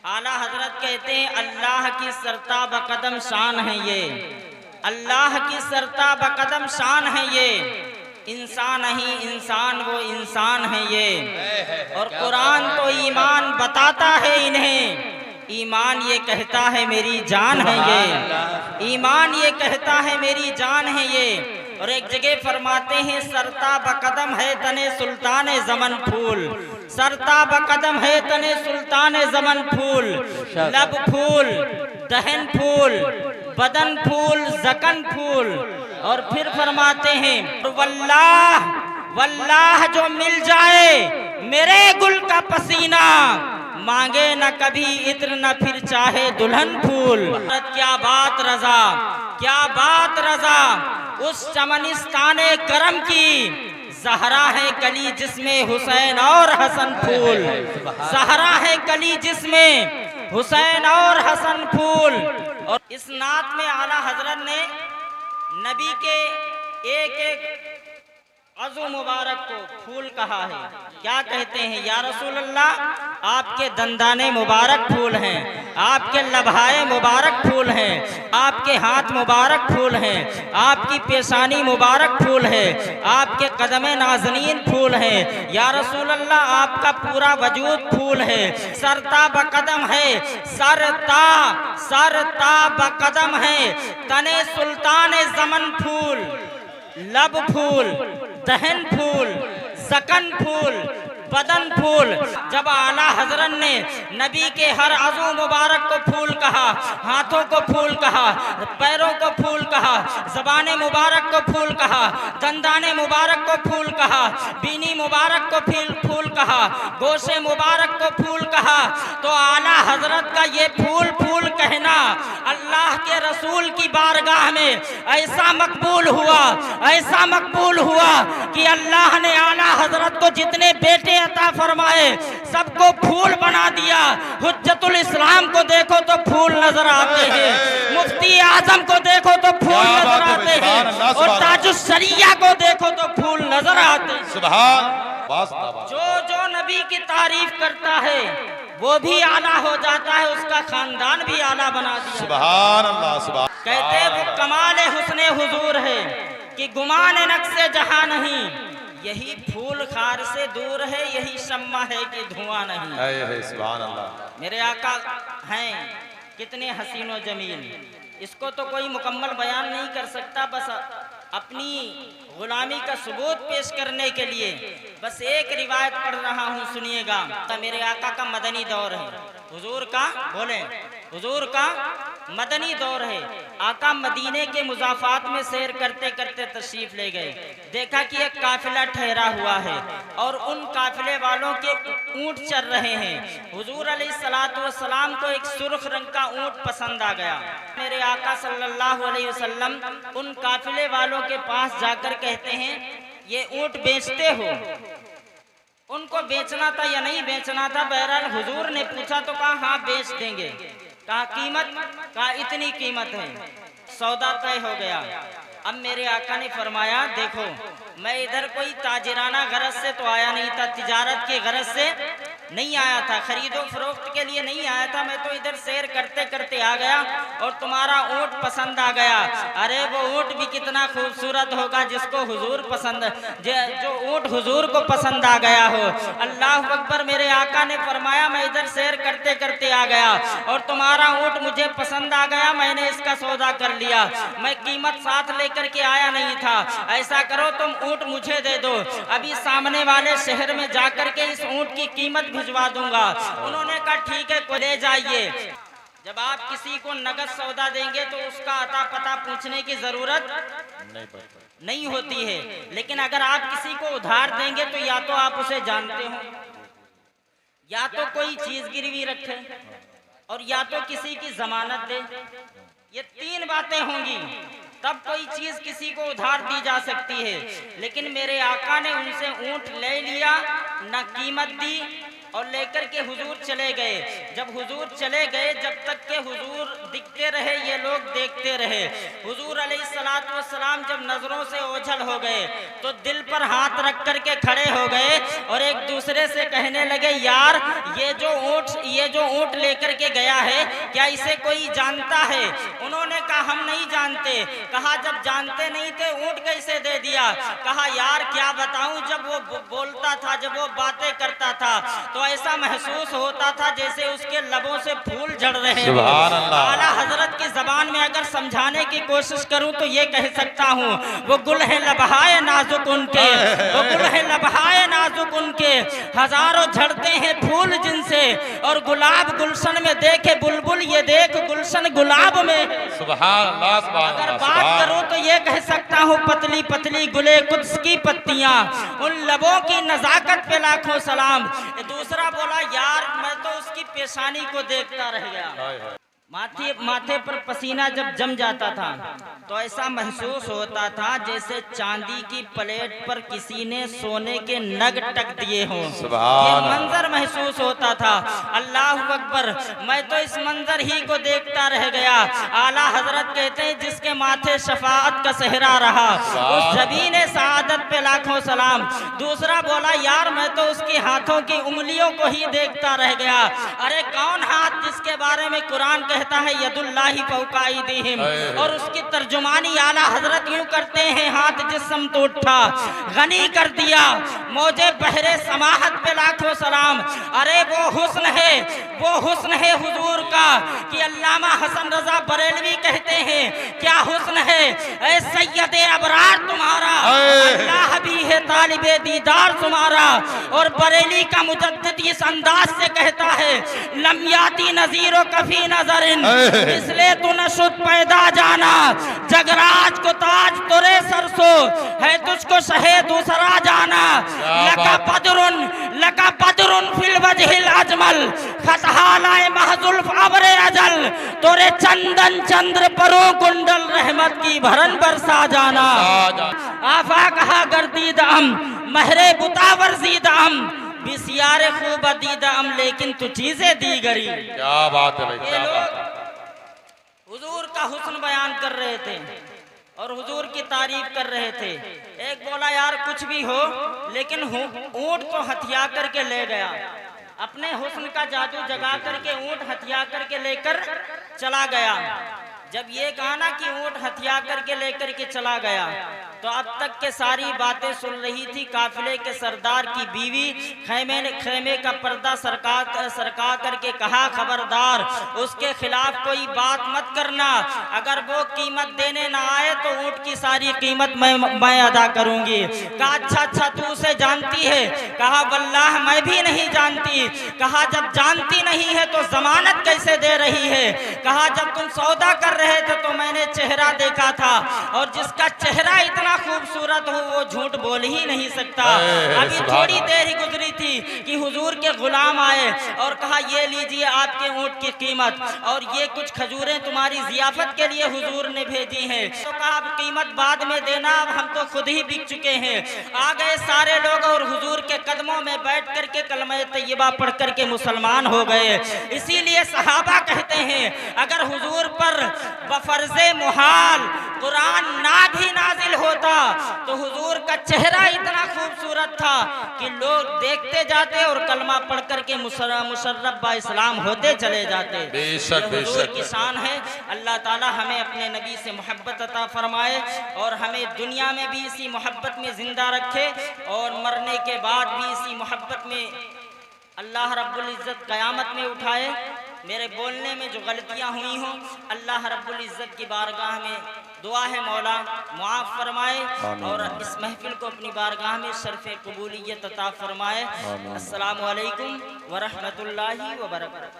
आला हजरत कहते हैं अल्लाह की सरता बकदम शान है ये, अल्लाह की सरता बकदम शान है ये, इंसान नहीं इंसान वो इंसान है ये। और कुरान तो ईमान बताता है इन्हें, ईमान ये कहता है मेरी जान है ये, ईमान ये कहता है मेरी जान है ये। और एक जगह फरमाते हैं सरता बकदम है तने सुल्तान ज़मन फूल, सरता बकदम है तने सुल्तान ज़मन फूल, लब फूल दहन फूल बदन फूल जकन फूल। और फिर फरमाते हैं वल्लाह वल्लाह जो मिल जाए मेरे गुल का पसीना, मांगे न कभी इत्र न फिर चाहे दुल्हन फूल। क्या बात रजा, क्या बात रजा, उस चमनिस्ताने करम की ज़हरा है कली जिसमें हुसैन और हसन फूल, ज़हरा है कली जिसमें हुसैन और हसन फूल। और इस नात में आला हजरत ने नबी के एक एक अज़ू मुबारक को फूल कहा है। क्या कहते हैं या रसूल अल्लाह, आपके दंदाने मुबारक फूल हैं, आपके लबहाए मुबारक फूल हैं, आपके हाथ मुबारक फूल हैं, आपकी पेशानी मुबारक फूल है, आपके कदमे नाज़नीन फूल हैं। या रसूल अल्लाह आपका पूरा वजूद फूल है, सरता बकदम है, सरता सरता बकदम है तने सुल्तान ज़मन फूल, लब फूल दहन फूल सकन फूल बदन फूल। जब आला हजरत ने नबी के हर अज़ू मुबारक को फूल कहा, हाथों को फूल कहा, पैरों को फूल कहा, ज़बाने मुबारक को फूल कहा, दंदाने मुबारक को फूल कहा, बीनी मुबारक को फूल कहा, गोशे मुबारक को फूल कहा, तो आला हजरत का ये फूल फूल कहना अल्लाह के रसूल की बारगाह में ऐसा मकबूल हुआ, ऐसा मकबूल हुआ कि अल्लाह ने आला हजरत को जितने बेटे अता फरमाए सबको फूल बना दिया। हुज्जतुल इस्लाम को देखो तो फूल नजर आते हैं, मुफ्ती आजम को देखो तो फूल नजर आते हैं, और ताजुस शरिया को देखो तो फूल नजर आते हैं। जो जो नबी की तारीफ करता है वो भी आला हो जाता है, उसका खानदान भी आला बना दिया। सुभान अल्लाह, सुभान। कहते वो कमाल हुस्ने हुजूर है कि गुमान नक्शे जहां नहीं, यही फूल खार से दूर है, यही शम्मा है कि धुआं नहीं। सुभान अल्लाह। मेरे आका हैं कितने हसीनो जमील, इसको तो कोई मुकम्मल बयान नहीं कर सकता। बस अपनी गुलामी का सबूत पेश करने के लिए बस एक रिवायत पढ़ रहा हूँ, सुनिएगा। तो मेरे आका का मदनी दौर है, हुजूर का बोले हुजूर का मदनी दौर है। आका मदीने के मुज़ाफ़ात में सैर करते करते तशरीफ ले गए, देखा कि एक काफिला ठहरा हुआ है और उन काफिले वालों के ऊँट चल रहे हैं। हुजूर अलैहिस्सलातु वस्सलाम को एक सुर्ख रंग का ऊँट पसंद आ गया। मेरे आका सल्लल्लाहु अलैहि वसल्लम उन काफिले वालों के पास जाकर कहते हैं ये ऊँट बेचते हो? उनको बेचना था या नहीं बेचना था, बहरहाल हुजूर ने पूछा तो कहा हाँ बेच देंगे। कहा कीमत? कहा इतनी कीमत है। सौदा तय हो गया। अब मेरे आका ने फरमाया देखो मैं इधर कोई ताजिराना गरज से तो आया नहीं था, तिजारत की गरज से नहीं आया था, खरीदो फरोख्त के लिए नहीं आया था, मैं तो इधर सैर करते करते आ गया और तुम्हारा ऊँट पसंद आ गया। अरे वो ऊँट भी कितना खूबसूरत होगा जिसको हुजूर पसंद, जो ऊँट हुजूर को पसंद आ गया हो। अल्लाह अकबर। मेरे आका ने फरमाया मैं इधर सैर करते करते आ गया और तुम्हारा ऊँट मुझे पसंद आ गया, मैंने इसका सौदा कर लिया, मैं कीमत साथ लेकर के आया नहीं था। ऐसा करो तुम ऊँट मुझे दे दो, अभी सामने वाले शहर में जाकर के इस ऊँट की कीमत भिजवा दूंगा। उन्होंने कहा ठीक है को ले जाइए। जब आप किसी को नगद सौदा देंगे तो उसका अता पता पूछने की जरूरत नहीं होती है, लेकिन अगर आप किसी को उधार देंगे तो या तो आप उसे जानते हो, या तो कोई चीज गिरवी रखे, और या तो किसी की जमानत दे। ये तीन बातें होंगी तब कोई चीज किसी को उधार दी जा सकती है। लेकिन मेरे आका ने उनसे ऊँट ले लिया, न कीमत दी और लेकर के हुजूर चले गए। जब हुजूर चले गए, जब तक के हुजूर दिखते रहे ये लोग देखते रहे। हुजूर अलैहिस्सलातु वस्सलाम जब नजरों से ओझल हो गए तो दिल पर हाथ रख करके खड़े हो गए और एक दूसरे से कहने लगे, यार ये जो ऊंट लेकर के गया है क्या इसे कोई जानता है? उन्होंने कहा हम नहीं जानते। कहा जब जानते नहीं थे ऊंट कैसे दे दिया? कहा यार क्या बताऊं, जब वो बोलता था, जब वो बातें करता था तो ऐसा महसूस होता था जैसे उसके लबों से फूल झड़ रहे हैं। आला हजरत की जबान में अगर समझाने की कोशिश करूं तो ये कह सकता हूं, वो गुल है लबहाए नाजुक उनके, वो गुल है लबहाए नाजुक उनके, हजारों झड़ते हैं फूल जिनसे, और गुलाब गुलशन में देखे बुलबुल ये देख गुलशन गुलाब में। सुभान अल्लाह। अगर बात करूं तो ये कह सकता हूं, पतली पतली गुले कुद्स की पत्तियां, उन लबों की नजाकत पे लाखों सलाम। दूसरा बोला, यार मैं तो उसकी पेशानी को देखता रह गया। माथे पर पसीना जब जम जाता था तो ऐसा महसूस होता था जैसे चांदी की प्लेट पर किसी ने सोने के नग टक दिए हों। ये मंजर महसूस होता था। अल्लाह अकबर, मैं तो इस मंजर ही को देखता रह गया। आला हजरत कहते हैं, जिसके माथे शफाअत का सेहरा रहा उस जबीने सआदत पे लाखों सलाम। दूसरा बोला, यार मैं तो उसके हाथों की उंगलियों को ही देखता रह गया। अरे कौन हाथ जिसके बारे में कुरान कहता है यदुल्लाहि फौका अयदीहिम, और उसकी तर्जुमानी आला हजरत यूं करते हैं, हाथ जिस्म तो उठा गनी कर दिया मौजे बहरे समाहत पे लाखों सलाम। अरे वो हुस्न है हुजूर का कि अल्लामा हसन रजा बरेलवी कहते हैं, क्या हुस्न है ऐ सैयदे अबरार तुम्हारा, अल्लाह भी है तालिबे दीदार तुम्हारा। और बरेली का मुजद्दिद इस अंदाज से कहता है, लम्याती नजीरो कफी नजरिन इसलिए तू नशुद पैदा जाना, जगराज को ताज तुरे सरसो है तुझको शहे दूसरा जाना। लका पदरुन फिल वजहिल अजमल खतहालाए महजुल्फ अबरे अजल, तोरे चंदन चंद्र परो कुंडल रहमत की भरन बरसा जाना। आफा कहा गर्दीद हम महरे बुतावर जीदाम बिसियारे खूब अदीदाम, लेकिन तू चीजें दी गरी। क्या बात है भाई, क्या बात है। हुजूर का हुस्न बयान कर रहे थे और हुजूर की तारीफ कर रहे थे। एक बोला, यार कुछ भी हो लेकिन ऊंट को हथिया करके ले गया। अपने हुस्न का जादू जगा करके ऊंट हथिया करके लेकर चला गया। जब ये कहा ना कि ऊंट हथिया करके लेकर के चला गया तो अब तक के सारी बातें सुन रही थी काफिले के सरदार की बीवी। खेमे का पर्दा सरका करके कहा, खबरदार उसके खिलाफ कोई बात मत करना, अगर वो कीमत देने ना आए तो ऊंट की सारी कीमत मैं अदा करूंगी। कहा अच्छा तू उसे जानती है? कहा वल्लाह मैं भी नहीं जानती। कहा जब जानती नहीं है तो जमानत कैसे दे रही है? कहा जब तुम सौदा कर रहे थे तो मैंने चेहरा देखा था, और जिसका चेहरा इतना खूबसूरत हो वो झूठ बोल ही नहीं सकता। अभी थोड़ी देर ही गुजरी थी कि हुजूर के गुलाम आए और कहा, ये लीजिए आपके ऊंट की कीमत, और ये कुछ खजूरें तुम्हारी जियाफत के लिए हुजूर ने भेजी हैं। तो कहा अब कीमत बाद में देना, अब हम तो खुद ही बिक चुके हैं। आ गए सारे लोग और हुजूर के कदमों में बैठ करके कलमा तैयबा पढ़ करके मुसलमान हो गए। इसीलिए सहाबा कहते हैं, अगर हुजूर पर बफर्जे मुहाल कुरान ना भी नाजिल होता तो हुजूर का चेहरा इतना खूबसूरत था कि लोग देखते जाते और कलमा पढ़ करके मुशर्रफ बा इस्लाम होते चले जाते। हुजूर की शान है। अल्लाह ताला हमें अपने नबी से मोहब्बत अता फरमाए और हमें दुनिया में भी इसी मोहब्बत में जिंदा रखे और मरने के बाद भी इसी मोहब्बत में अल्लाह रब्बुल इज़्ज़त क़यामत में उठाए। मेरे बोलने में जो गलतियां हुई हों अल्लाह रब्बुल इज़्ज़त की बारगाह में दुआ है मौला मुआफ़ फरमाए और इस महफिल को अपनी बारगाह में शर्फ़ कबूलियत अता फरमाए। अस्सलामु अलैकुम व रहमतुल्लाहि व बरकातहू।